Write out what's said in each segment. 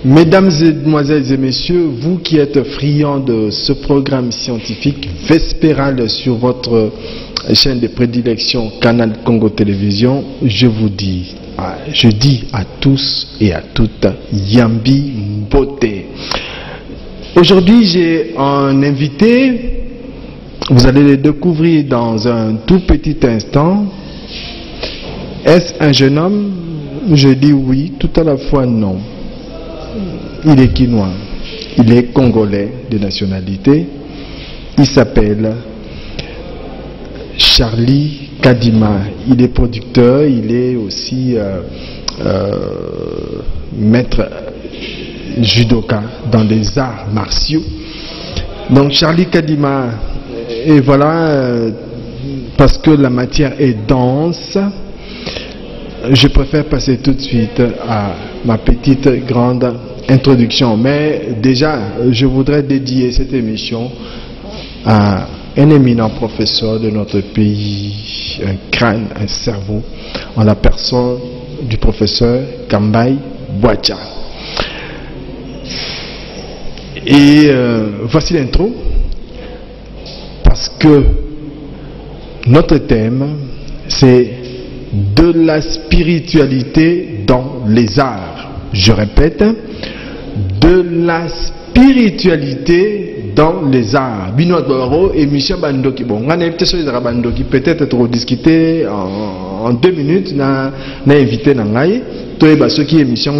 Mesdames et demoiselles et messieurs, vous qui êtes friands de ce programme scientifique vespéral sur votre chaîne de prédilection Canal Congo Télévision, je dis à tous et à toutes, Yambi Mbote. Aujourd'hui, j'ai un invité, vous allez le découvrir dans un tout petit instant. Est-ce un jeune homme? Je dis oui, tout à la fois non. Il est quinois, il est congolais de nationalité, il s'appelle Charlie Kadima, il est producteur, il est aussi maître judoka dans les arts martiaux. Donc Charlie Kadima, et voilà, parce que la matière est dense, je préfère passer tout de suite à ma petite grande introduction. Mais déjà, je voudrais dédier cette émission à un éminent professeur de notre pays, un crâne, un cerveau, en la personne du professeur Kambai Bouacha. Et voici l'intro, parce que notre thème, c'est de la spiritualité dans les arts. Je répète, de la spiritualité dans les arts. Émission Bandoki. Bon, on a peut-être trop discuter en 2 minutes. On a invité Nangaï. Ce qui est émission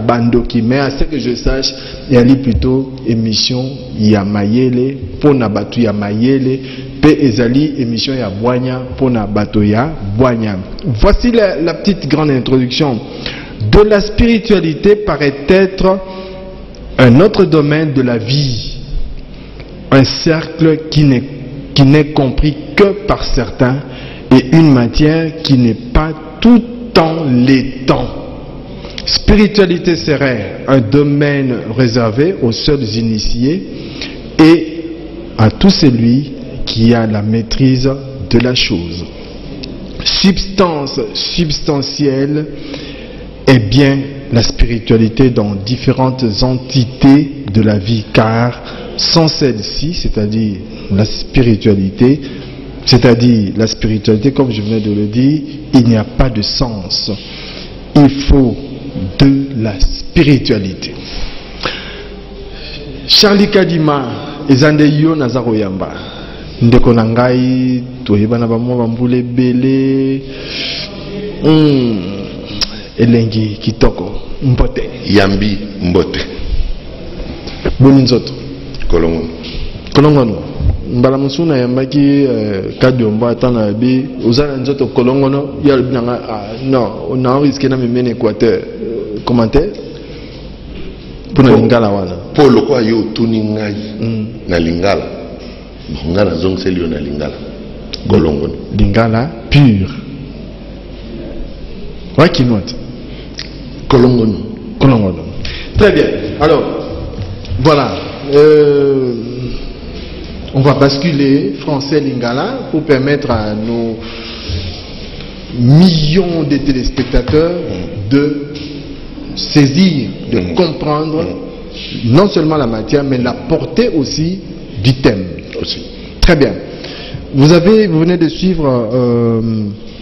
Bandoki. Mais à ce que je sache, il y a plutôt émission Yamayele pour Nabatu Yamayele. Ezali émission ya Boigna pour na bato ya Boigna. Voici la petite grande introduction. De la spiritualité paraît être un autre domaine de la vie, un cercle qui n'est compris que par certains et une matière qui n'est pas tout en les temps. Spiritualité serait un domaine réservé aux seuls initiés et à tout celui qui a la maîtrise de la chose. Substance substantielle est bien la spiritualité dans différentes entités de la vie, car sans celle-ci, c'est-à-dire la spiritualité, comme je venais de le dire, il n'y a pas de sens. Il faut de la spiritualité. Charlie Kadima, Ezandeyo Nazaroyamba. Ndeko nangai toyebana bamwa bambule bele elengi kitoko mbote Yambi Mbote boni nzoto kolongono mbala musuna yambaki kadomba atana bi uzana nzoto kolongono ya binanga non on a risqué na memene Équateur commentaire pour na lingala wana polo kwa yo tuningai na lingala ngana zong selio na lingala kolongono lingala pur ouais qui note kolongono très bien. Alors voilà, on va basculer français lingala pour permettre à nos millions de téléspectateurs de saisir, de comprendre non seulement la matière mais la portée aussi du thème aussi. Très bien. Vous venez de suivre,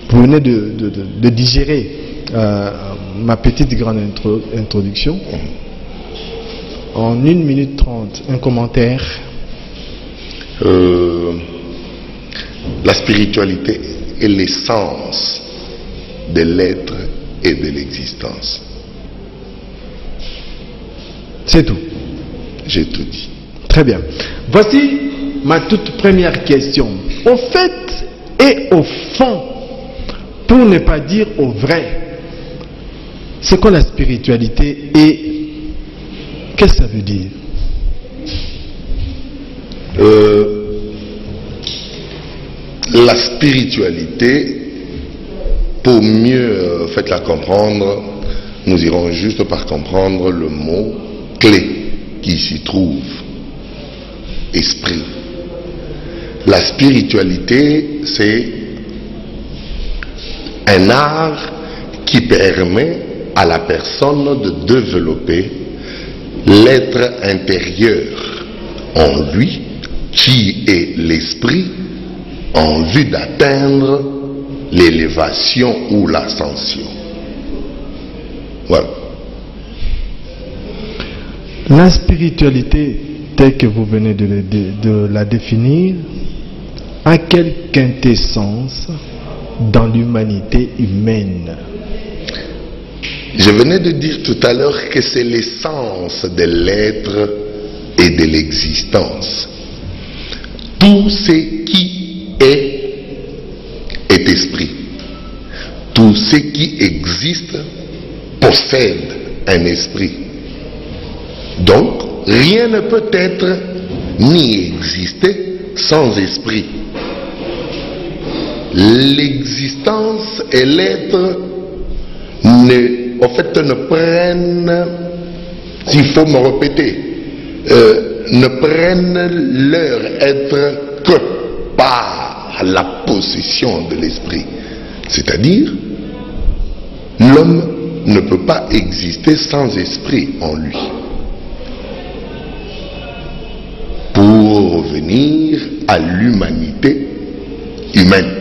vous venez de digérer ma petite grande introduction. En 1 minute 30, un commentaire. La spiritualité est l'essence de l'être et de l'existence. C'est tout. J'ai tout dit. Très bien. Voici ma toute première question. Au fait et au fond, pour ne pas dire au vrai, c'est quoi la spiritualité et qu'est-ce que ça veut dire? La spiritualité, pour mieux la comprendre, nous irons juste par comprendre le mot clé qui s'y trouve. Esprit. La spiritualité, c'est un art qui permet à la personne de développer l'être intérieur en lui, qui est l'esprit, en vue d'atteindre l'élévation ou l'ascension. Voilà. La spiritualité, telle que vous venez de la définir, a quelle quintessence dans l'humanité humaine? Je venais de dire tout à l'heure que c'est l'essence de l'être et de l'existence. Tout ce qui est esprit. Tout ce qui existe possède un esprit. Donc, rien ne peut être ni exister sans esprit. L'existence et l'être ne prennent, s'il faut me répéter, ne prennent leur être que par la possession de l'esprit. C'est-à-dire, l'homme ne peut pas exister sans esprit en lui. Pour revenir à l'humanité humaine,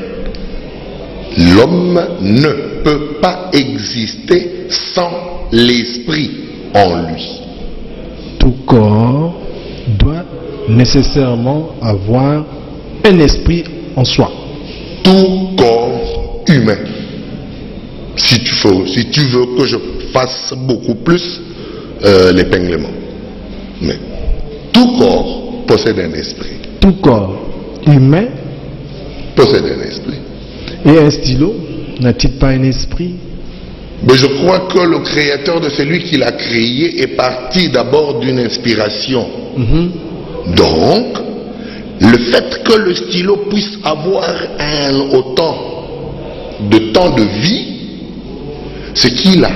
l'homme ne peut pas exister sans l'esprit en lui. Tout corps doit nécessairement avoir un esprit en soi. Tout corps humain. Si tu veux que je fasse beaucoup plus l'épinglement. Mais tout corps possède un esprit. Tout corps humain possède un esprit. Et un stylo n'a-t-il pas un esprit? Mais je crois que le créateur de celui qui l'a créé est parti d'abord d'une inspiration. Donc, le fait que le stylo puisse avoir autant de temps de vie, c'est qu'il a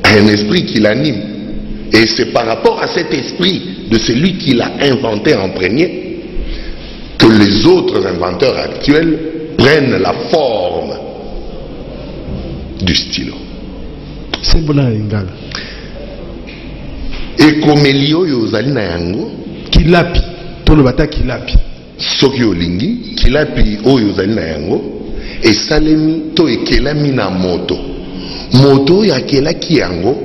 un esprit qui l'anime. Et c'est par rapport à cet esprit de celui qui l'a inventé en premier que les autres inventeurs actuels prennent la forme du stylo. C'est bon à l'ingala. Et comme Elio ozali na yango, kilapi, tout le bata kilapi. Soki olingi, kilapi oyo ozali na yango, esalemi to ekelami na moto. Moto ya kelaki yango,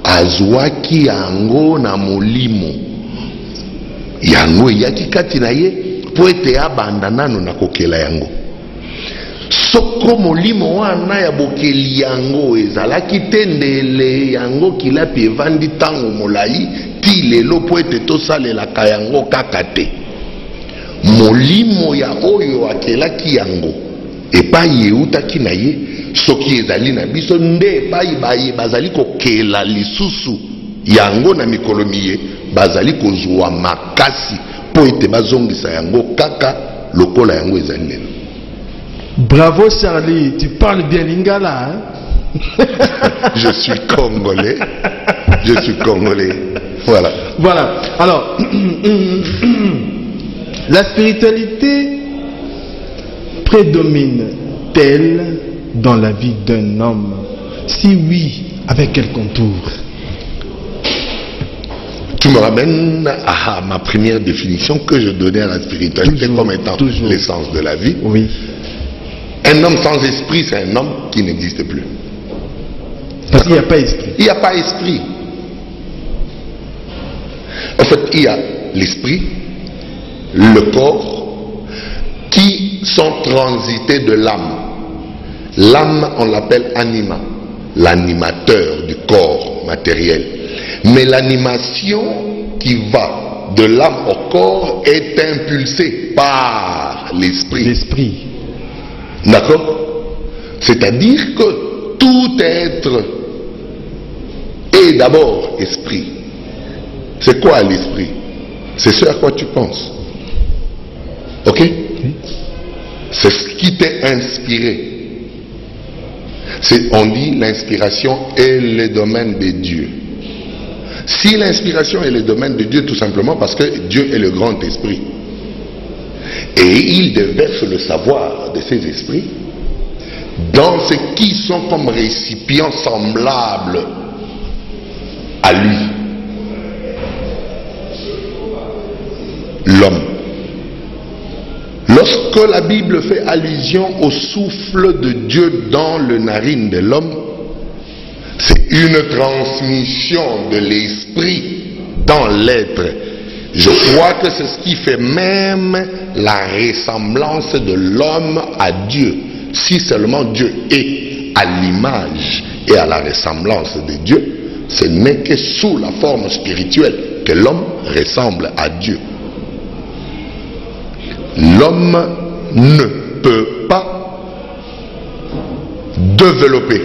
azwaki yango na molimo. Yango yaki kati na ye, po ete abanda nano na kokela yango. Soko molimo wana ya bokeli yango ezalaki tendele yango kilapi evandi tango molai ti lelo po ete tosalelaka yango kaka te. Molimo ya oyo akelaki yango epai eutaki na ye soki ezali na biso nde epai baye bazali kokela lisusu yango na mikolo miye bazali kozwa makasi po ete bazongisa yango kaka lokola yango ezali lelo. Bravo Charlie, tu parles bien lingala, hein? Je suis congolais. Je suis congolais. Voilà. Voilà. Alors, la spiritualité prédomine-t-elle dans la vie d'un homme? Si oui, avec quel contour? Tu me ramènes à ma première définition que je donnais à la spiritualité comme étant l'essence de la vie. Oui. Un homme sans esprit, c'est un homme qui n'existe plus. Parce qu'il n'y a pas esprit. Il n'y a pas esprit. En fait, il y a l'esprit, le corps, qui sont transités de l'âme. L'âme, on l'appelle anima, l'animateur du corps matériel. Mais l'animation qui va de l'âme au corps est impulsée par l'esprit. L'esprit. D'accord? C'est-à-dire que tout être est d'abord esprit. C'est quoi l'esprit? C'est ce à quoi tu penses. Ok? C'est ce qui t'est inspiré. On dit l'inspiration est le domaine de Dieu. Si l'inspiration est le domaine de Dieu, tout simplement parce que Dieu est le grand esprit. Et il déverse le savoir de ces esprits dans ce qui sont comme récipients semblables à lui. l'homme. Lorsque la Bible fait allusion au souffle de Dieu dans le narine de l'homme, c'est une transmission de l'esprit dans l'être. Je crois que c'est ce qui fait même la ressemblance de l'homme à Dieu. Si seulement Dieu est à l'image et à la ressemblance de Dieu, ce n'est que sous la forme spirituelle que l'homme ressemble à Dieu. L'homme ne peut pas développer,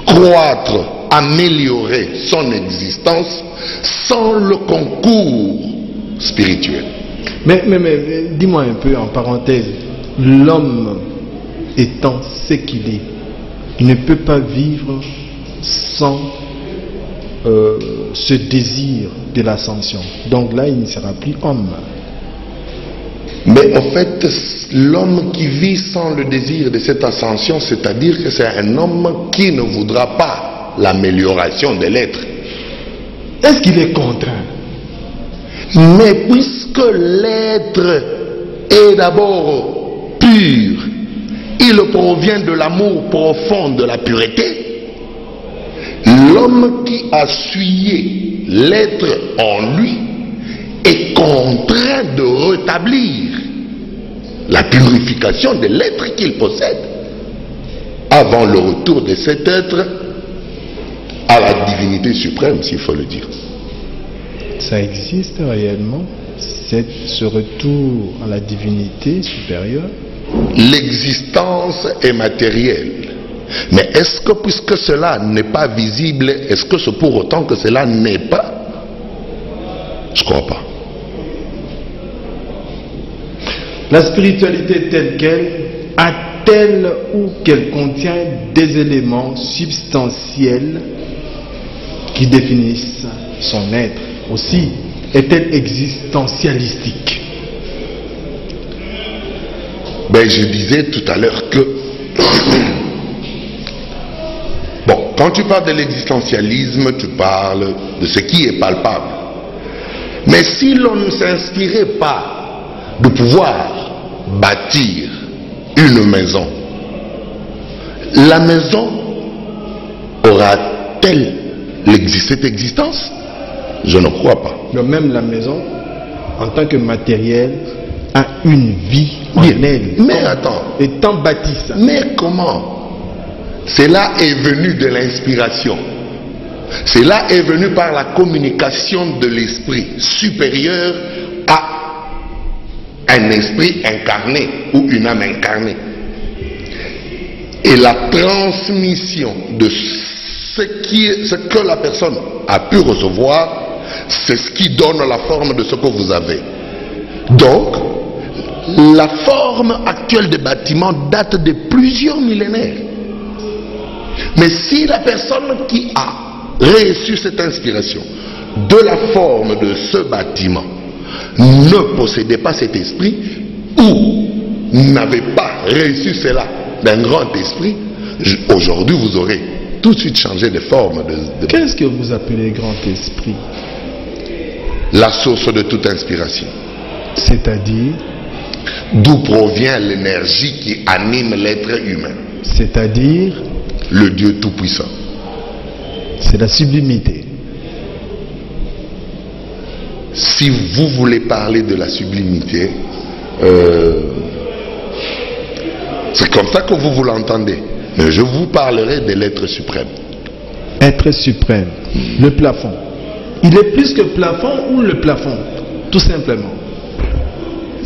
croître, améliorer son existence sans le concours spirituel. Mais dis-moi un peu en parenthèse, l'homme étant ce qu'il est, il ne peut pas vivre sans ce désir de l'ascension. Donc là, il ne sera plus homme. Mais en fait, l'homme qui vit sans le désir de cette ascension, c'est-à-dire que c'est un homme qui ne voudra pas l'amélioration de l'être. Est-ce qu'il est contraint? Mais puisque l'être est d'abord pur, il provient de l'amour profond de la pureté, l'homme qui a souillé l'être en lui est contraint de rétablir la purification de l'être qu'il possède avant le retour de cet être à la divinité suprême, s'il faut le dire. Ça existe réellement, ce retour à la divinité supérieure? L'existence est matérielle. Mais est-ce que puisque cela n'est pas visible, est-ce que c'est pour autant que cela n'est pas? Je ne crois pas. La spiritualité telle qu'elle a-t-elle ou qu'elle contient des éléments substantiels qui définissent son être? Aussi, est-elle existentialistique? Ben, je disais tout à l'heure que bon, quand tu parles de l'existentialisme, tu parles de ce qui est palpable. Mais si l'on ne s'inspirait pas de pouvoir bâtir une maison, la maison aura-t-elle cette existence? Je ne crois pas. Mais même la maison, en tant que matériel, a une vie en elle. Mais attends. Étant bâti ça. Mais comment? Cela est venu de l'inspiration. Cela est venu par la communication de l'esprit supérieur à un esprit incarné ou une âme incarnée. Et la transmission de ce que la personne a pu recevoir, c'est ce qui donne la forme de ce que vous avez. Donc, la forme actuelle des bâtiments date de plusieurs millénaires. Mais si la personne qui a reçu cette inspiration de la forme de ce bâtiment ne possédait pas cet esprit ou n'avait pas reçu cela d'un grand esprit, aujourd'hui vous aurez tout de suite changé de forme. Qu'est-ce que vous appelez grand esprit? La source de toute inspiration. C'est-à-dire? D'où provient l'énergie qui anime l'être humain. C'est-à-dire? Le Dieu Tout-Puissant. C'est la sublimité. Si vous voulez parler de la sublimité, c'est comme ça que vous l'entendez. Mais je vous parlerai de l'être suprême. Être suprême. Le plafond. Il est plus que plafond ou le plafond? Tout simplement.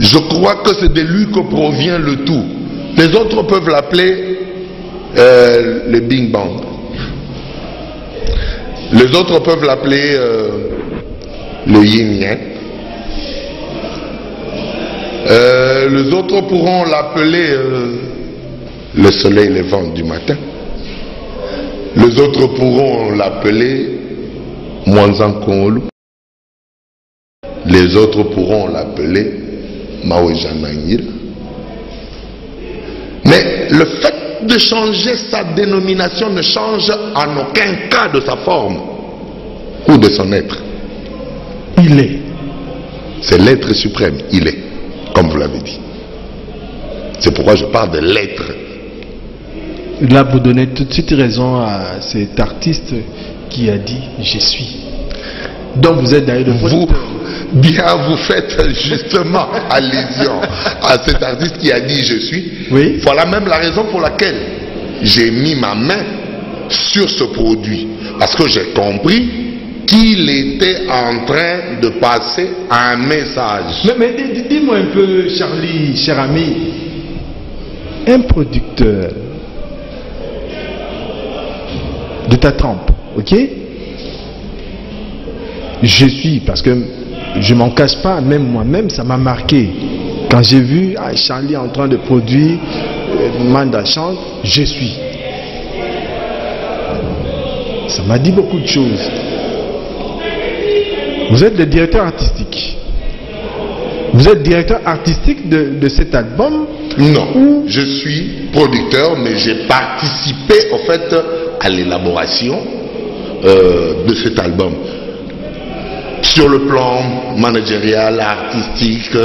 Je crois que c'est de lui que provient le tout. Les autres peuvent l'appeler le Big Bang. Les autres peuvent l'appeler le yin-yang. Les autres pourront l'appeler le soleil levant du matin. Les autres pourront l'appeler Mwanzan Kongolu. Les autres pourront l'appeler Mawejanangir. Mais le fait de changer sa dénomination ne change en aucun cas de sa forme ou de son être. Il est. C'est l'être suprême, il est, comme vous l'avez dit. C'est pourquoi je parle de l'être. Là, vous donnez tout de suite raison à cet artiste qui a dit « je suis ». Donc vous êtes d'ailleurs le producteur. Vous faites justement allusion à cet artiste qui a dit « je suis ». Oui. Voilà même la raison pour laquelle j'ai mis ma main sur ce produit. Parce que j'ai compris qu'il était en train de passer un message. Mais dis-moi un peu, Charlie, cher ami, un producteur de ta trempe, ok? Je suis, parce que je m'en cache pas, même moi-même, ça m'a marqué. Quand j'ai vu Charlie en train de produire Manda chante, je suis. Ça m'a dit beaucoup de choses. Vous êtes le directeur artistique. Vous êtes directeur artistique de cet album? Non, je suis producteur, mais j'ai participé au fait à l'élaboration de cet album. Sur le plan managérial, artistique,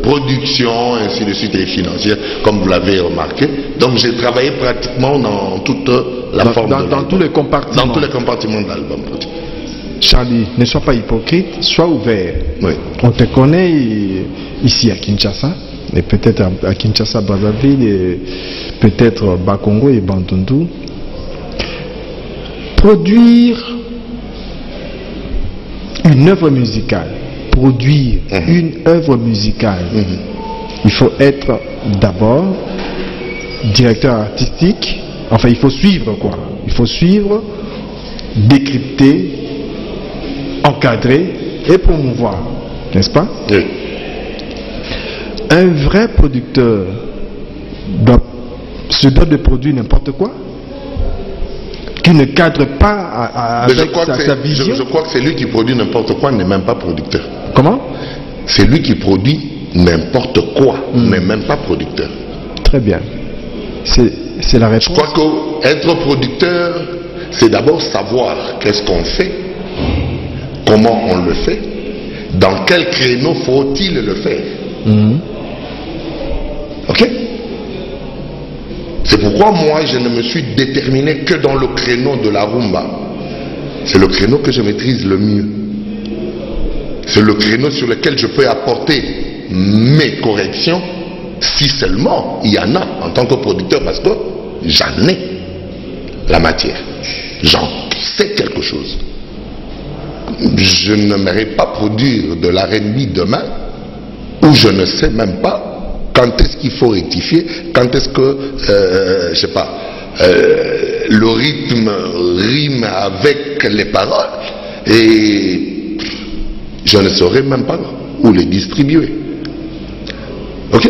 production, ainsi de suite, et financière, comme vous l'avez remarqué. Donc j'ai travaillé pratiquement dans toute la forme dans tous les compartiments. Dans tous les compartiments de l'album. Charlie, ne sois pas hypocrite, sois ouvert. Oui. On te connaît ici à Kinshasa, et peut-être à Kinshasa, Brazzaville, et peut-être Bakongo et Bandundu. Produire une œuvre musicale, une œuvre musicale, il faut être d'abord directeur artistique, enfin il faut suivre quoi, il faut suivre, décrypter, encadrer et promouvoir, n'est-ce pas? Oui. Un vrai producteur se doit de produire n'importe quoi, qui ne cadre pas avec sa vision. Je crois que celui qui produit n'importe quoi n'est même pas producteur. Comment? C'est lui qui produit n'importe quoi, mais même pas producteur. Très bien. C'est la réponse. Je crois qu'être producteur, c'est d'abord savoir qu'est-ce qu'on fait, comment on le fait, dans quel créneau faut-il le faire. Ok? C'est pourquoi moi je ne me suis déterminé que dans le créneau de la rumba. C'est le créneau que je maîtrise le mieux. C'est le créneau sur lequel je peux apporter mes corrections, si seulement il y en a en tant que producteur, parce que j'en ai la matière. J'en sais quelque chose. Je n'aimerais pas produire de l'R&B demain où je ne sais même pas quand est-ce qu'il faut rectifier, quand est-ce que, je sais pas, le rythme rime avec les paroles, et je ne saurais même pas où les distribuer. Ok?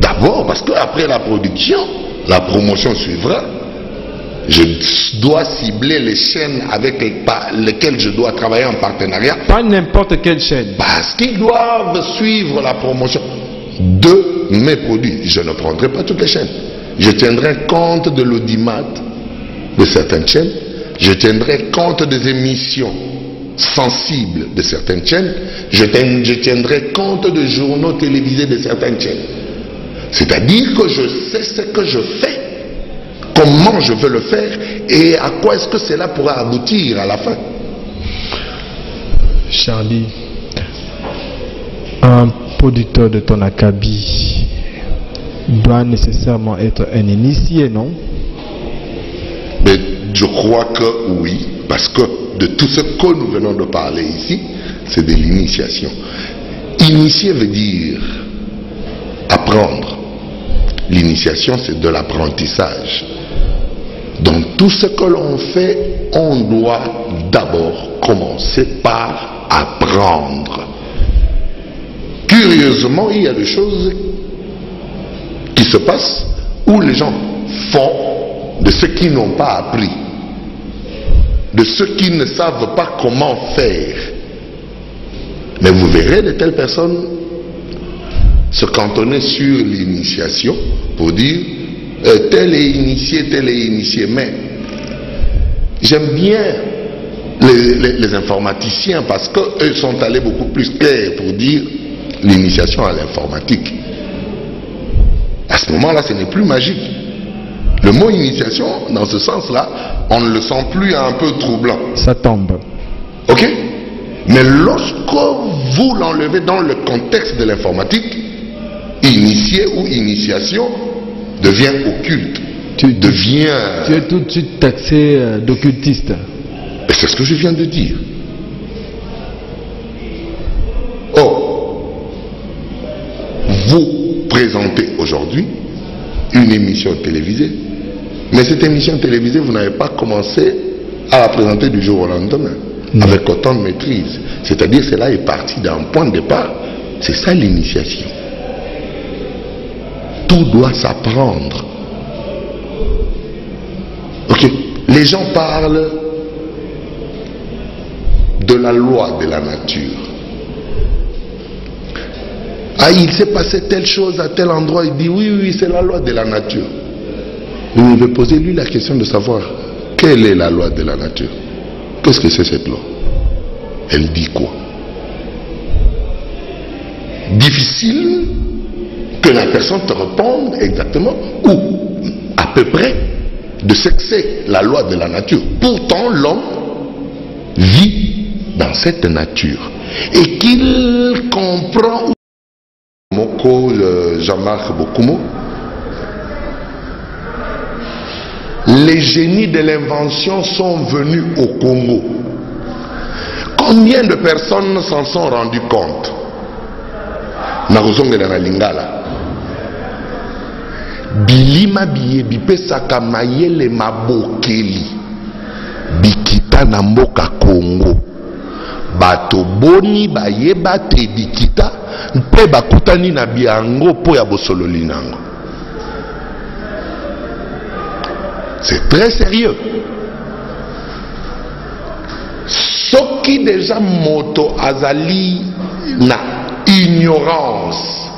D'abord parce qu'après la production, la promotion suivra. Je dois cibler les chaînes avec lesquelles je dois travailler en partenariat. Pas n'importe quelle chaîne. Parce qu'ils doivent suivre la promotion de mes produits. Je ne prendrai pas toutes les chaînes. Je tiendrai compte de l'audimat de certaines chaînes. Je tiendrai compte des émissions sensibles de certaines chaînes. Je tiendrai compte de journaux télévisés de certaines chaînes. C'est-à-dire que je sais ce que je fais, comment je veux le faire et à quoi est-ce que cela pourra aboutir à la fin. Charlie, un producteur de ton acabit doit nécessairement être un initié, non? Mais je crois que oui, parce que de tout ce que nous venons de parler ici, c'est de l'initiation. Initier veut dire apprendre. L'initiation, c'est de l'apprentissage. Dans tout ce que l'on fait, on doit d'abord commencer par apprendre. Curieusement, il y a des choses qui se passent où les gens font de ce qu'ils n'ont pas appris, de ce qu'ils ne savent pas comment faire. Mais vous verrez de telles personnes se cantonner sur l'initiation pour dire tel est initié, mais j'aime bien les les informaticiens, parce qu'eux sont allés beaucoup plus clairs pour dire l'initiation à l'informatique. À ce moment-là, ce n'est plus magique. Le mot initiation, dans ce sens-là, on ne le sent plus un peu troublant. Ça tombe. Ok? Mais lorsque vous l'enlevez dans le contexte de l'informatique, initié ou initiation devient occulte. Tu es tout de suite taxé d'occultiste. Et c'est ce que je viens de dire. Oh, vous présentez aujourd'hui une émission télévisée, mais cette émission télévisée, vous n'avez pas commencé à la présenter du jour au lendemain, avec autant de maîtrise. C'est-à-dire, cela est parti d'un point de départ. C'est ça l'initiation. Tout doit s'apprendre. Ok, les gens parlent de la loi de la nature. Ah, il s'est passé telle chose à tel endroit, il dit oui, c'est la loi de la nature. Vous devez poser lui la question de savoir quelle est la loi de la nature. Qu'est-ce que c'est cette loi? Elle dit quoi? Difficile que la personne te réponde exactement ou à peu près de ce que c'est la loi de la nature. Pourtant, l'homme vit dans cette nature et qu'il comprend. Moko Jean-Marc Bokumo, les génies de l'invention sont venus au Congo. Combien de personnes s'en sont rendues compte? Narozonge na Lingala. Bilima biye bipesaka mayele mabokeli bikita na mboka Congo. Bato boni bayeba te bikita mpe bakutani na biango po ya bosololi nango. C'est très sérieux. Soki déjà moto azali na ignorance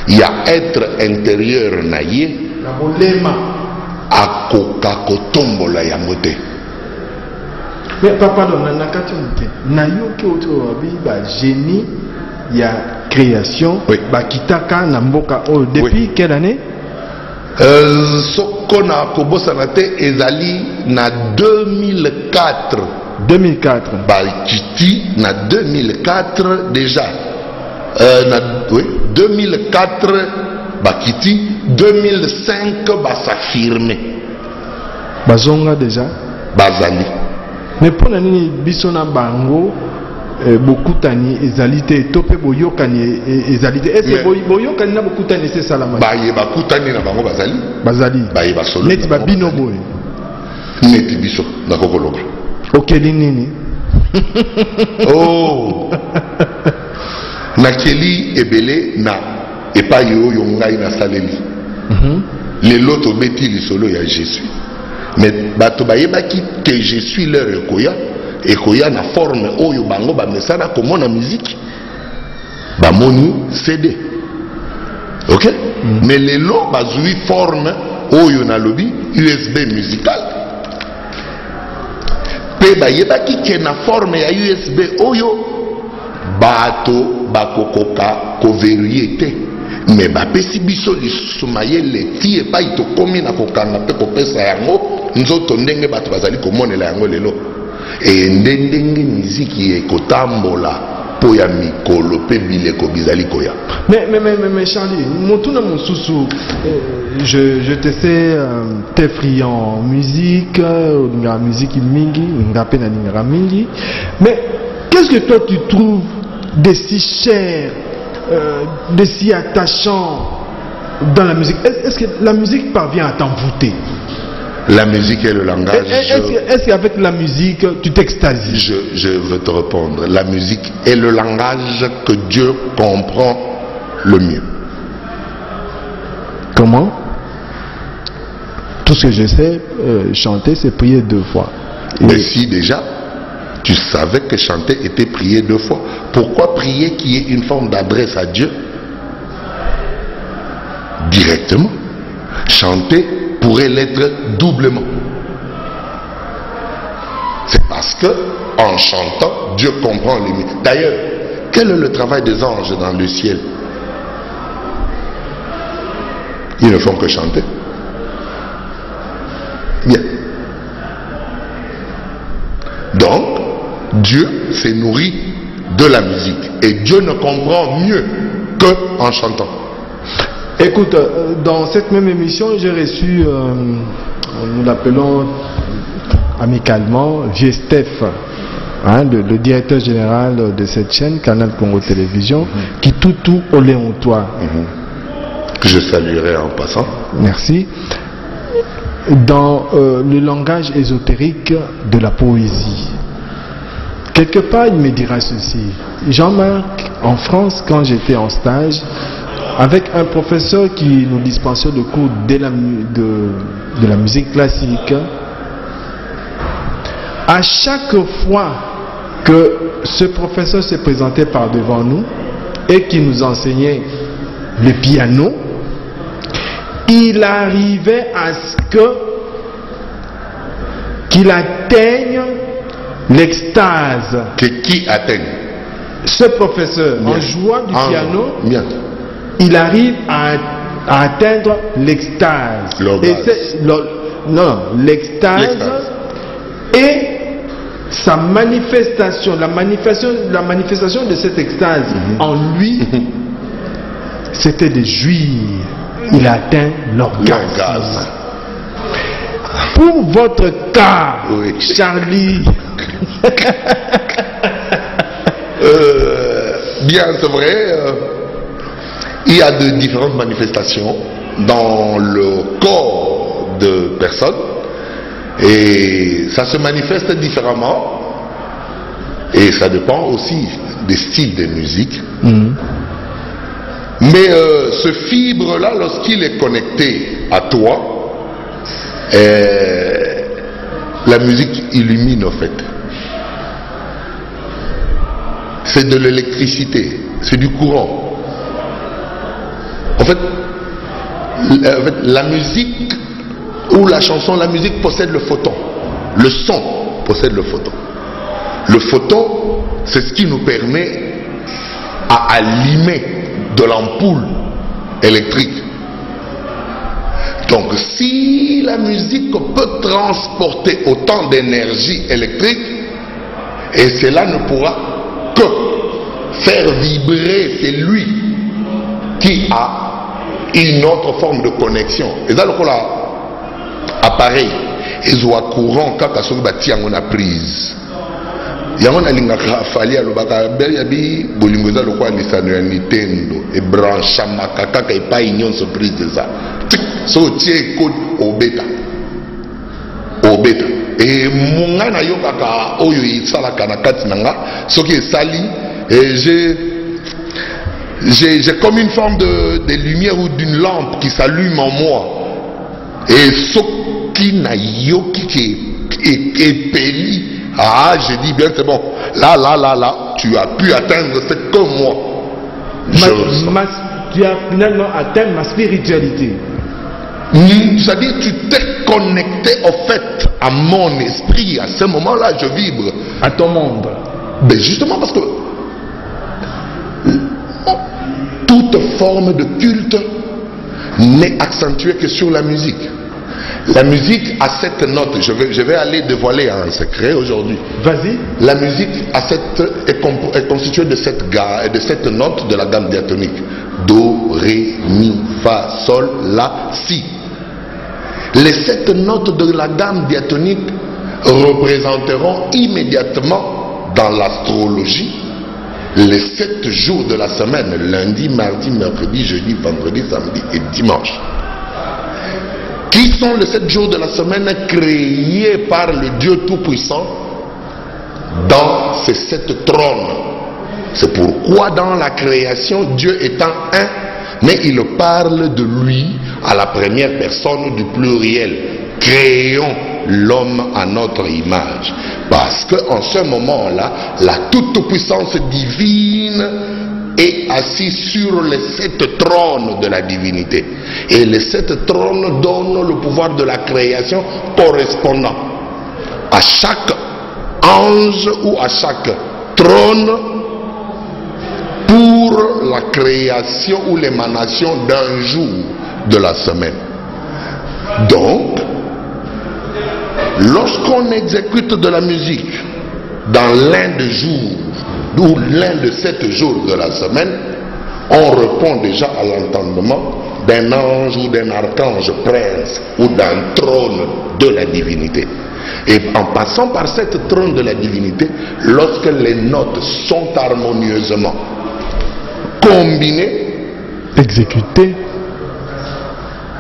ya être intérieur na ye na bolema akoka kotombola yango te. Mais pardon, nakati mute na yoki oto abi ba génie ya création bakitaka na mboka oyo depuis quelle année? Soko na kobosana te ezali na 2004. 2004 bakiti na 2004 déjà. 2004 bakiti, 2005 basafirme bazonga déjà bazali. Mais pour nani biso na bango bokutani ezalité to pe boyokani ezalité est-ce boyokani na bokutani c'est ça la magie baye bakutani na bango bazali baye basolo net babino boy net biso na kokoloba okeli nini oh nakeli ebele na epai oyo ngai na saleli lelo tobeti lisolo ya Jésus. Mais bato bayebaki que je suis leur ekoya na forme oyo bango ba mesana komona musique bamoni CD. Ok? Mais lelo bazui forme oyo na lobi USB musical. Pe bayebaki ke na forme ya USB oyo bato bakokoka koverrouiller te. Mais bapesi biso lisusu mayele ti epai tokomi na kokanga mpe kopesa yango nzoto ndenge bato bazali komonela yango lelo. E ndenge miziki ekotambola po ya mikolo pe bileko bizali koya. Mais Charlie, motuna mosusu je te sais t'es friand musique, nga musique mingi, nga pena nga mingi. Mais qu'est-ce que toi tu trouves de si cher, de si attachant dans la musique? Est-ce que la musique parvient à t'envoûter? La musique est le langage. Est-ce qu'avec la musique, tu t'extasies? Je veux te répondre. La musique est le langage que Dieu comprend le mieux. Comment? Tout ce que je sais, chanter, c'est prier 2 fois. Mais si déjà, tu savais que chanter était prier 2 fois, pourquoi prier qui est une forme d'adresse à Dieu directement? Chanter pourrait l'être doublement. C'est parce que, en chantant, Dieu comprend les mythes. D'ailleurs, quel est le travail des anges dans le ciel? Ils ne font que chanter. Bien. Donc, Dieu s'est nourri de la musique. Et Dieu ne comprend mieux qu'en chantant. Écoute, dans cette même émission, j'ai reçu, nous l'appelons amicalement, Vieux Steph, hein, le directeur général de cette chaîne, Canal Congo Télévision, qui tout au Léontois. Que je saluerai en passant. Merci. Dans le langage ésotérique de la poésie. Quelque part, il me dira ceci. Jean-Marc, en France, quand j'étais en stage, avec un professeur qui nous dispensait le cours de la musique classique, à chaque fois que ce professeur se présentait par devant nous et qui nous enseignait le piano, il arrivait à ce qu'il atteigne l'extase. Qui atteigne? Ce professeur, bien. En jouant du piano, bien. Il arrive à atteindre l'extase. L'extase et sa manifestation, la manifestation de cette extase en lui, c'était de jouir. Il atteint l'orgasme. Pour votre cas, oui. Charlie. Bien, c'est vrai. Il y a de différentes manifestations dans le corps de personnes. Et ça se manifeste différemment. Et ça dépend aussi des styles de musique. Mais ce fibre-là, lorsqu'il est connecté à toi, la musique illumine en fait. C'est de l'électricité, c'est du courant. En fait, la musique ou la chanson, la musique possède le photon. Le son possède le photon. Le photon, c'est ce qui nous permet à allumer de l'ampoule électrique. Donc si la musique peut transporter autant d'énergie électrique, et cela ne pourra que faire vibrer celui qui a une autre forme de connexion. Et ça, le appareil, ils ont courant quand ils ont une prise. Il y a un fali alobaka beyabi bolingoza lokwa lisano ya Nintendo et brancha makaka et pas union surprise de ça. So tie code obeta et munga na yokaka oyo isala kana kati nanga soki esali et j'ai comme une forme de lumière ou d'une lampe qui s'allume en moi et soki na yoki qui épeli. Ah, j'ai dit bien, c'est bon. Là, tu as pu atteindre ce que moi. Tu as finalement atteint ma spiritualité. C'est-à-dire, tu t'es connecté au fait à mon esprit. À ce moment-là, je vibre. À ton monde. Ben justement parce que toute forme de culte n'est accentuée que sur la musique. La musique a cette note, je vais aller dévoiler un secret aujourd'hui. Vas-y. La musique est constituée de cette note de la gamme diatonique. Do, ré, mi, fa, sol, la, si. Les 7 notes de la gamme diatonique représenteront immédiatement dans l'astrologie les 7 jours de la semaine, lundi, mardi, mercredi, jeudi, vendredi, samedi et dimanche. Qui sont les 7 jours de la semaine créés par le Dieu Tout-Puissant dans ces 7 trônes. C'est pourquoi dans la création, Dieu étant un, mais il parle de lui à la première personne du pluriel. Créons l'homme à notre image. Parce qu'en ce moment-là, la toute-puissance divine est assis sur les 7 trônes de la divinité. Et les 7 trônes donnent le pouvoir de la création correspondant à chaque ange ou à chaque trône pour la création ou l'émanation d'un jour de la semaine. Donc, lorsqu'on exécute de la musique dans l'un des jours ou l'un de 7 jours de la semaine, on répond déjà à l'entendement d'un ange ou d'un archange prince ou d'un trône de la divinité. Et en passant par cette trône de la divinité, lorsque les notes sont harmonieusement combinées, exécutées,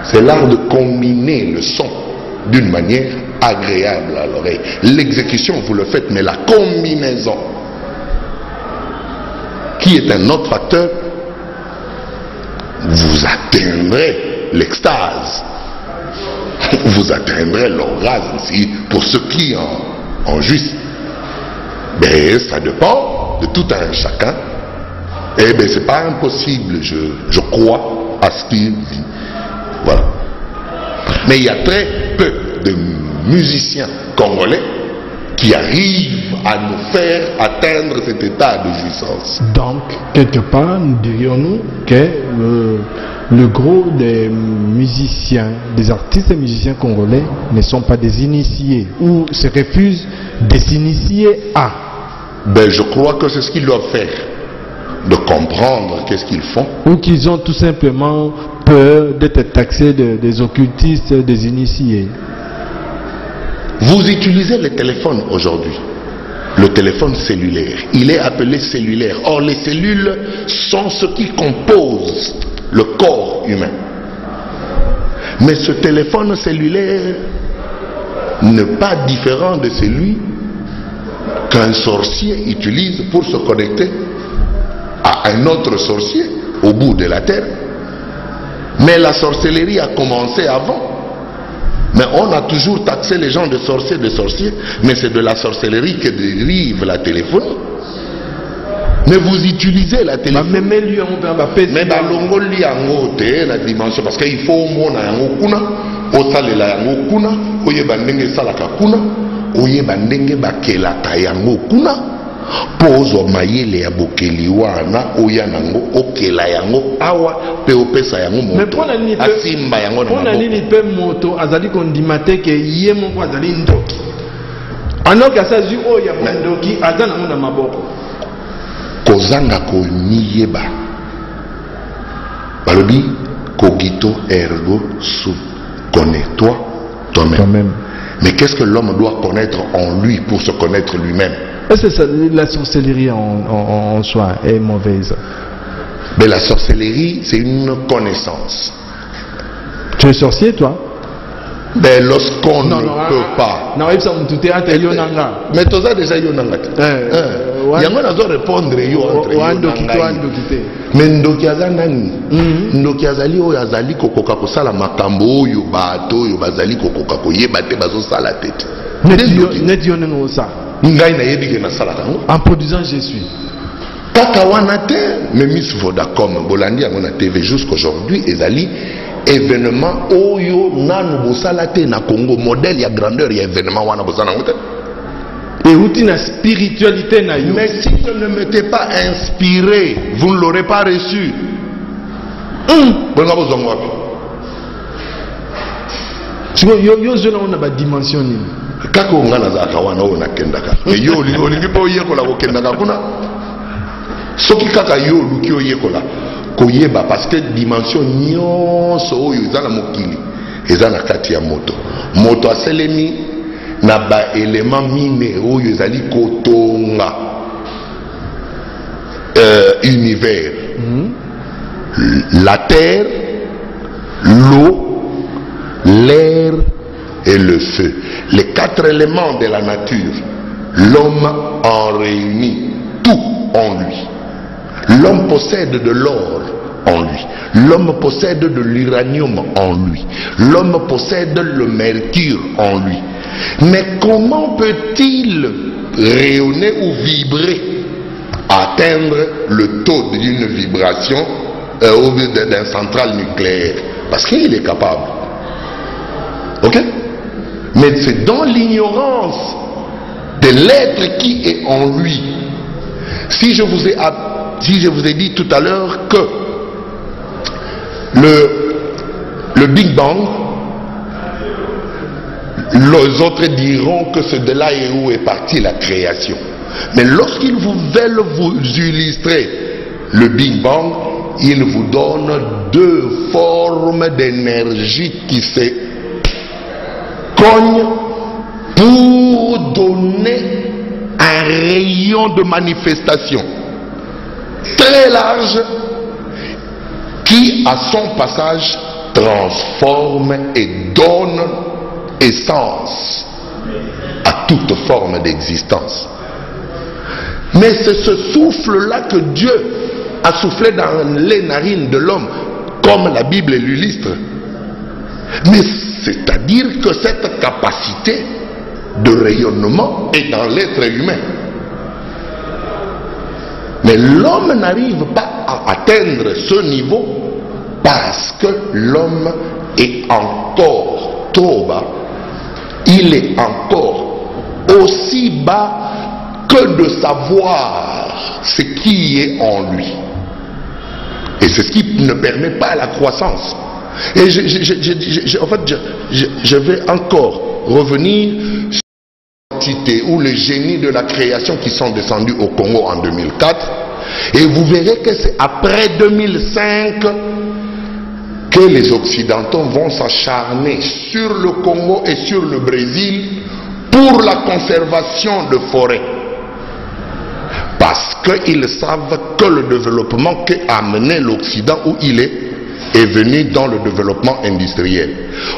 c'est l'art de combiner le son d'une manière agréable à l'oreille. L'exécution, vous le faites, mais la combinaison, qui est un autre facteur, vous atteindrez l'extase, vous atteindrez l'orgasme, si, pour ceux qui en jouissent. Mais ça dépend de tout un chacun. Et bien c'est pas impossible, je crois à ce qu'il dit. Voilà. Mais il y a très peu de musiciens congolais qui arrivent à nous faire atteindre cet état de jouissance. Donc, quelque part, nous dirions-nous que le gros des musiciens, des artistes et musiciens congolais ne sont pas des initiés ou se refusent de s'initier à. Ben, je crois que c'est ce qu'ils doivent faire, de comprendre qu'est-ce qu'ils font. Ou qu'ils ont tout simplement peur d'être taxés des occultistes, des initiés. Vous utilisez le téléphone aujourd'hui, le téléphone cellulaire. Il est appelé cellulaire. Or, les cellules sont ce qui compose le corps humain. Mais ce téléphone cellulaire n'est pas différent de celui qu'un sorcier utilise pour se connecter à un autre sorcier au bout de la terre. Mais la sorcellerie a commencé avant. Mais on a toujours taxé les gens de sorciers, mais c'est de la sorcellerie que dérive la téléphonie. Mais vous utilisez la téléphonie. Mais dans l'ongoli yango te la dimension, parce qu'il faut au moins yango kuna, au salela yango kuna, oye bandenge salaka kuna, oye bandenge bakelaka yango kuna. Pozo mayele ya bokeli wana oya nango okela yango awa pe opesa yango moto asimba yango na maboko. Pona nini pe moto azali kondimate ke ye moko azali ndoki anoki asazi oya ndoki azana na maboko kozanga ko miyeba balobi cogito ergo sum, connais-toi toi-même. Mais qu'est-ce que l'homme doit connaître en lui pour se connaître lui-même? Est-ce que la sorcellerie en soi est mauvaise? Mais la sorcellerie, c'est une connaissance. Tu es sorcier, toi? Ben, lorsqu'on ne peut pas. Non, mais tu as déjà yonanga. Yango nazo répondre yo entre yonanga. Mais ndoki azanani. Ndoki azali oyo azali kokoka kosala makambo oyo bato oyo bazali kokoka koyeba te bazo sala tete. Net yonengo ça. Ngai na yebi ke na sala kango. En produisant je suis. Kaka wana te, mais Miss Vodacom bolandi yango na TV jusqu'aujourd'hui ezali événement oyo nanu bosala te na Congo, modèle ya grandeur ya événement wana bosala ngote. Et outil na spiritualité na yo. Mais si je ne m'étais pas inspiré, vous ne l'aurez pas reçu. Bonga bozongo wapi? Yo zona ona ba dimension ni. Kaka ngana za kawana ona kendaka. Mais yo olingi po yekola ko kendaka kuna. Soki kaka yo luki oyekola koyeba parce que dimension nyonso oyo ezala mokili ezala kati ya moto aselemi na ba élément mine oyo ezali kotonga univers, la terre, l'eau, l'air et le feu, les 4 éléments de la nature. L'homme en réunit tout en lui. L'homme possède de l'or en lui. L'homme possède de l'uranium en lui. L'homme possède le mercure en lui. Mais comment peut-il rayonner ou vibrer, atteindre le taux d'une vibration d'un central nucléaire? Parce qu'il est capable. Ok? Mais c'est dans l'ignorance de l'être qui est en lui. Si je vous ai dit tout à l'heure que le Big Bang, les autres diront que c'est de là où est partie la création. Mais lorsqu'ils veulent vous illustrer le Big Bang, ils vous donnent deux formes d'énergie qui se cognent pour donner un rayon de manifestation très large qui, à son passage, transforme et donne essence à toute forme d'existence. Mais c'est ce souffle-là que Dieu a soufflé dans les narines de l'homme, comme la Bible l'illustre. Mais c'est-à-dire que cette capacité de rayonnement est dans l'être humain. Mais l'homme n'arrive pas à atteindre ce niveau parce que l'homme est encore trop bas. Il est encore aussi bas que de savoir ce qui est en lui. Et c'est ce qui ne permet pas la croissance. Et en fait, je vais encore revenir sur l'entité ou les génies de la création qui sont descendus au Congo en 2004. Et vous verrez que c'est après 2005 que les Occidentaux vont s'acharner sur le Congo et sur le Brésil pour la conservation de forêts. Parce qu'ils savent que le développement qu'a amené l'Occident où il est venu dans le développement industriel.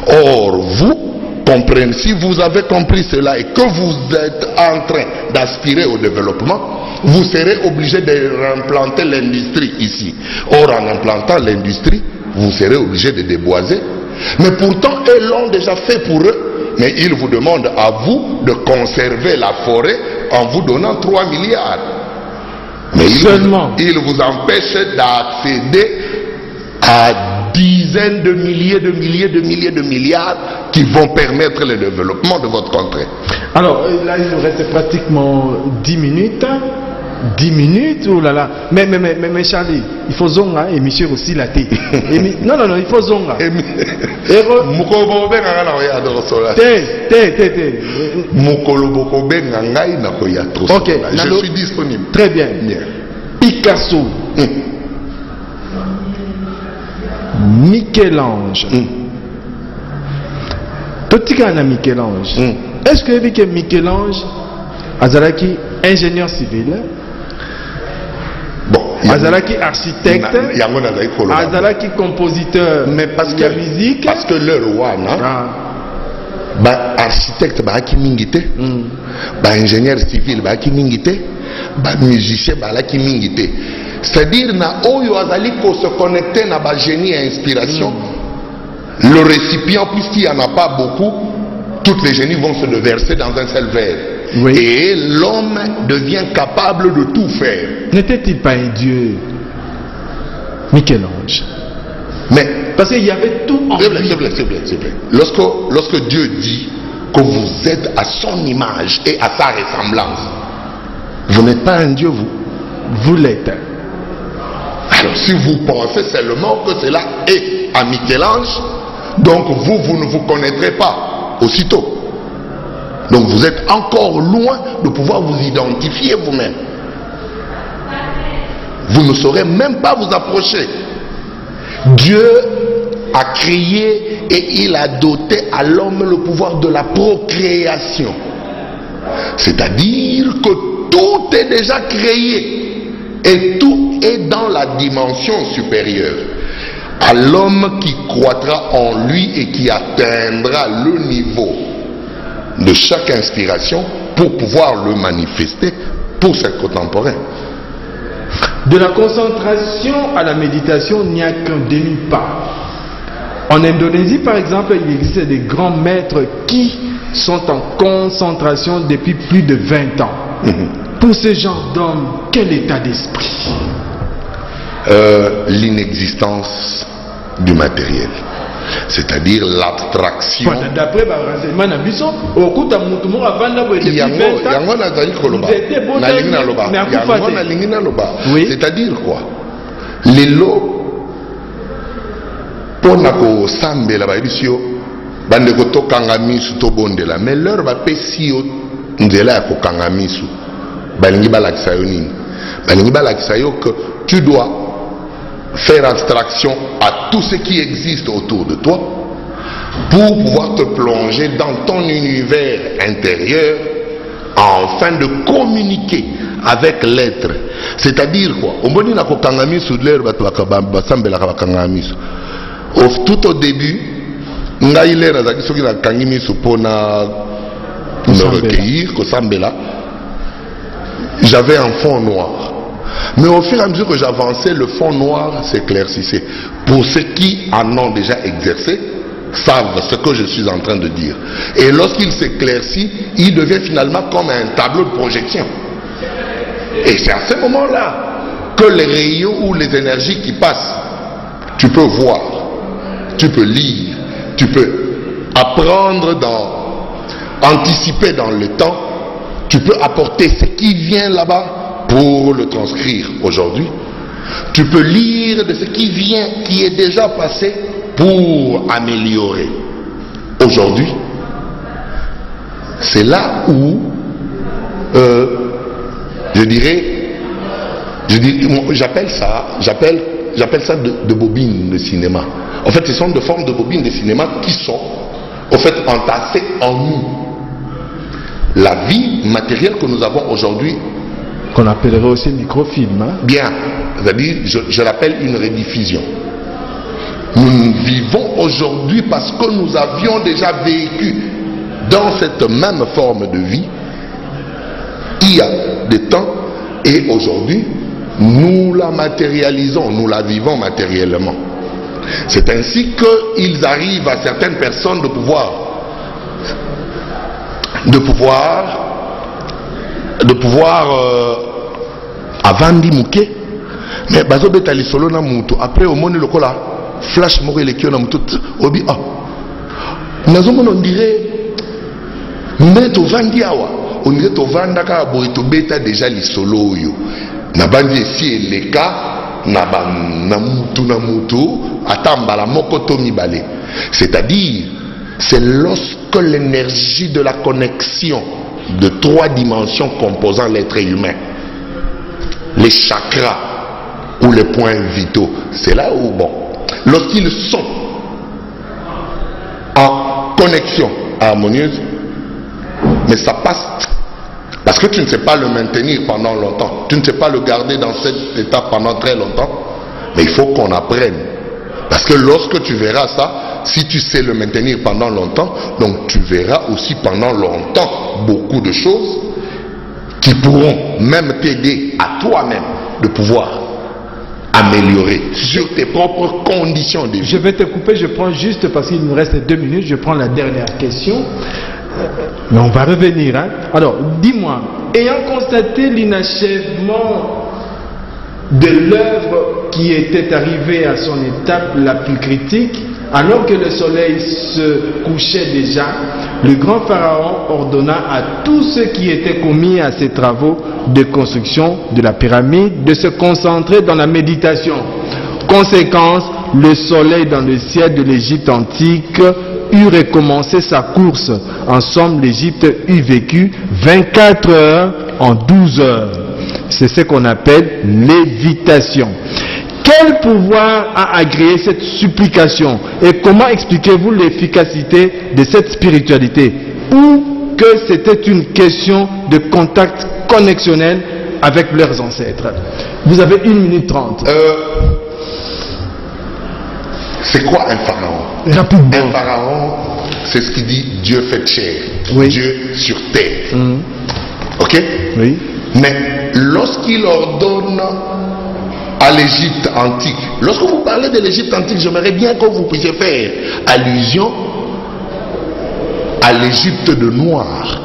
Or, vous comprenez, si vous avez compris cela et que vous êtes en train d'aspirer au développement, vous serez obligé de réimplanter l'industrie ici. Or, en implantant l'industrie, vous serez obligé de déboiser. Mais pourtant, ils l'ont déjà fait pour eux. Mais ils vous demandent à vous de conserver la forêt en vous donnant 3 milliards. Mais ils vous empêchent d'accéder à dizaines de milliers de milliards qui vont permettre le développement de votre contrée. Alors là, il nous reste pratiquement 10 minutes. 10 minutes, oh là là. Mais Charlie, il faut zonga et monsieur aussi la thé. Non, il faut zonga. Ok, je suis disponible. Très bien. Picasso. Michel-Ange. Michel-Ange. Est-ce que Michel-Ange Azalaki ingénieur civil, Azalaki architecte, Azalaki compositeur, mais parce que musique, parce que le roi, architecte qui mingite, ingénieur civil qui mingite, musicien qui mingite. C'est-à-dire na oyo azali ko se connecter na ba génie et inspiration. Le récipient, puisqu'il n'y en a pas beaucoup, toutes les génies vont se déverser dans un seul verre. Oui. Et l'homme devient capable de tout faire. N'était-il pas un dieu, Michel-Ange? Mais parce qu'il y avait tout en lui. S'il vous plaît. Lorsque Dieu dit que vous êtes à son image et à sa ressemblance, vous n'êtes pas un dieu, vous l'êtes. Alors si vous pensez seulement que cela est à Michel-Ange, donc vous ne vous connaîtrez pas aussitôt. Donc vous êtes encore loin de pouvoir vous identifier vous-même. Vous ne saurez même pas vous approcher. Dieu a créé et il a doté à l'homme le pouvoir de la procréation. C'est-à-dire que tout est déjà créé et tout est dans la dimension supérieure. À l'homme qui croîtra en lui et qui atteindra le niveau de chaque inspiration pour pouvoir le manifester pour ses contemporains. De la concentration à la méditation, il n'y a qu'un demi-pas. En Indonésie, par exemple, il existe des grands maîtres qui sont en concentration depuis plus de 20 ans. Pour ce genre d'homme, quel état d'esprit? L'inexistence du matériel. c'est-à-dire l'abstraction. D'après le renseignement d'Abisso, au coup de Moutoumou avant d'avoir été c'est-à-dire quoi? Les lots pour nako sambe la baibisio bande ko to kangamisu to bondela mais leur va pesio nzela ko kangamisu balingi balakisa yo nini balingi balakisa yo que tu dois faire abstraction à tout ce qui existe autour de toi pour pouvoir te plonger dans ton univers intérieur afin de communiquer avec l'être. C'est-à-dire quoi? On dit ko kangamisu leur ba sambe la kangamisu. Tout au début, j'avais un fond noir. Mais au fur et à mesure que j'avançais, le fond noir s'éclaircissait. Pour ceux qui en ont déjà exercé, savent ce que je suis en train de dire. Et lorsqu'il s'éclaircit, il devient finalement comme un tableau de projection. Et c'est à ce moment-là que les rayons ou les énergies qui passent, tu peux voir. Tu peux lire, tu peux apprendre anticiper dans le temps, tu peux apporter ce qui vient là-bas pour le transcrire aujourd'hui. Tu peux lire de ce qui vient, qui est déjà passé pour améliorer aujourd'hui. C'est là où, j'appelle ça de bobines de cinéma. En fait, ce sont des formes de bobines de cinéma qui sont, en fait, entassées en nous. La vie matérielle que nous avons aujourd'hui, qu'on appellerait aussi microfilm. Hein? Bien, c'est-à-dire, je l'appelle une rediffusion. Nous vivons aujourd'hui parce que nous avions déjà vécu dans cette même forme de vie il y a des temps, et aujourd'hui, nous la matérialisons, nous la vivons matériellement. C'est ainsi qu'ils arrivent à certaines personnes de pouvoir avandi muke, mais bazo betali solo na mutu après au monde lokola flash moko elekio na mutu obi nazomona on dirait mais to vandi awa on dirait to vanda ka boy to beta déjà li solo yo na bandi esi eleka na mutu atambala moko to mibale. C'est-à-dire, c'est lorsque l'énergie de la connexion de 3 dimensions composant l'être humain, les chakras ou les points vitaux, c'est là où, bon, lorsqu'ils sont en connexion harmonieuse, mais ça passe parce que tu ne sais pas le maintenir pendant longtemps, tu ne sais pas le garder dans cet état pendant très longtemps, mais il faut qu'on apprenne. Parce que lorsque tu verras ça, si tu sais le maintenir pendant longtemps, donc tu verras aussi pendant longtemps beaucoup de choses qui pourront même t'aider à toi-même de pouvoir améliorer sur tes propres conditions de vie. Je vais te couper, je prends juste, parce qu'il nous reste 2 minutes, je prends la dernière question. Mais on va revenir. Hein? Alors, dis-moi, ayant constaté l'inachèvement de l'œuvre qui était arrivée à son étape la plus critique, alors que le soleil se couchait déjà, le grand pharaon ordonna à tous ceux qui étaient commis à ces travaux de construction de la pyramide de se concentrer dans la méditation. Conséquence, le soleil dans le ciel de l'Égypte antique eut recommencé sa course. En somme, l'Égypte eut vécu 24 heures en 12 heures. C'est ce qu'on appelle lévitation. Quel pouvoir a agréé cette supplication et comment expliquez-vous l'efficacité de cette spiritualité? Ou que c'était une question de contact connexionnel avec leurs ancêtres? Vous avez 1 minute 30. C'est quoi un pharaon? Rapidement. Un pharaon, c'est ce qui dit Dieu fait chair, oui. Dieu sur terre. Ok? Oui. Mais lorsqu'il ordonne à l'Égypte antique, lorsque vous parlez de l'Égypte antique, j'aimerais bien que vous puissiez faire allusion à l'Égypte de noir.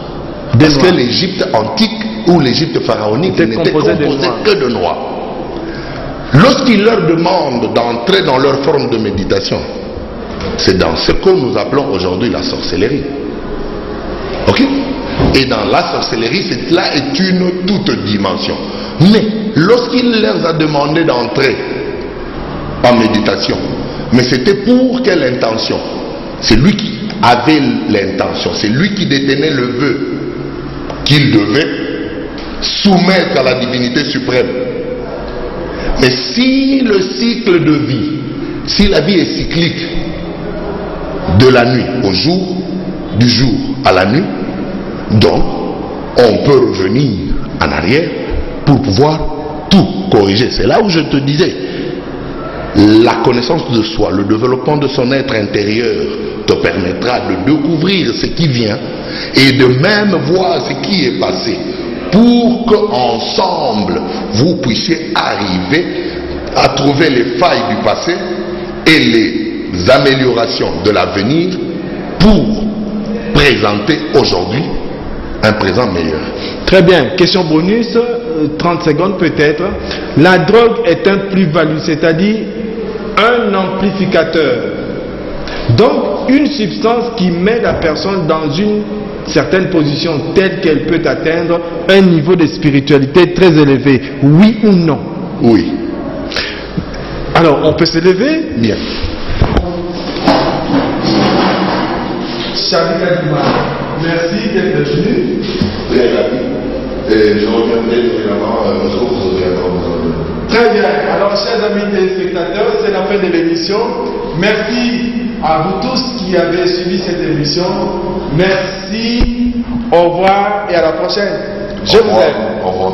Parce que l'Égypte antique ou l'Égypte pharaonique n'était composée que de noir. Lorsqu'il leur demande d'entrer dans leur forme de méditation, C'est dans ce que nous appelons aujourd'hui la sorcellerie. Ok? Et dans la sorcellerie, cela est une toute dimension. Mais lorsqu'il leur a demandé d'entrer en méditation, mais c'était pour quelle intention? C'est lui qui avait l'intention, c'est lui qui détenait le vœu qu'il devait soumettre à la divinité suprême. Mais si le cycle de vie, si la vie est cyclique, de la nuit au jour, du jour à la nuit, donc on peut revenir en arrière pour pouvoir tout corriger. C'est là où je te disais, la connaissance de soi, le développement de son être intérieur te permettra de découvrir ce qui vient et de même voir ce qui est passé pour qu'ensemble vous puissiez arriver à trouver les failles du passé et les améliorations de l'avenir pour présenter aujourd'hui un présent meilleur. Très bien. Question bonus, 30 secondes peut-être. La drogue est un plus-value, c'est-à-dire un amplificateur. Donc, une substance qui met la personne dans une certaine position telle qu'elle peut atteindre un niveau de spiritualité très élevé. Oui ou non? Oui. Alors, on peut se lever? Bien. Charlie Kadima, merci d'être venu. Très rapide. Et je reviendrai évidemment, vous reviendrez. Très bien. Alors, chers amis téléspectateurs, c'est la fin de l'émission. Merci à vous tous qui avez suivi cette émission. Merci. Au revoir et à la prochaine. Je vous aime. Au revoir.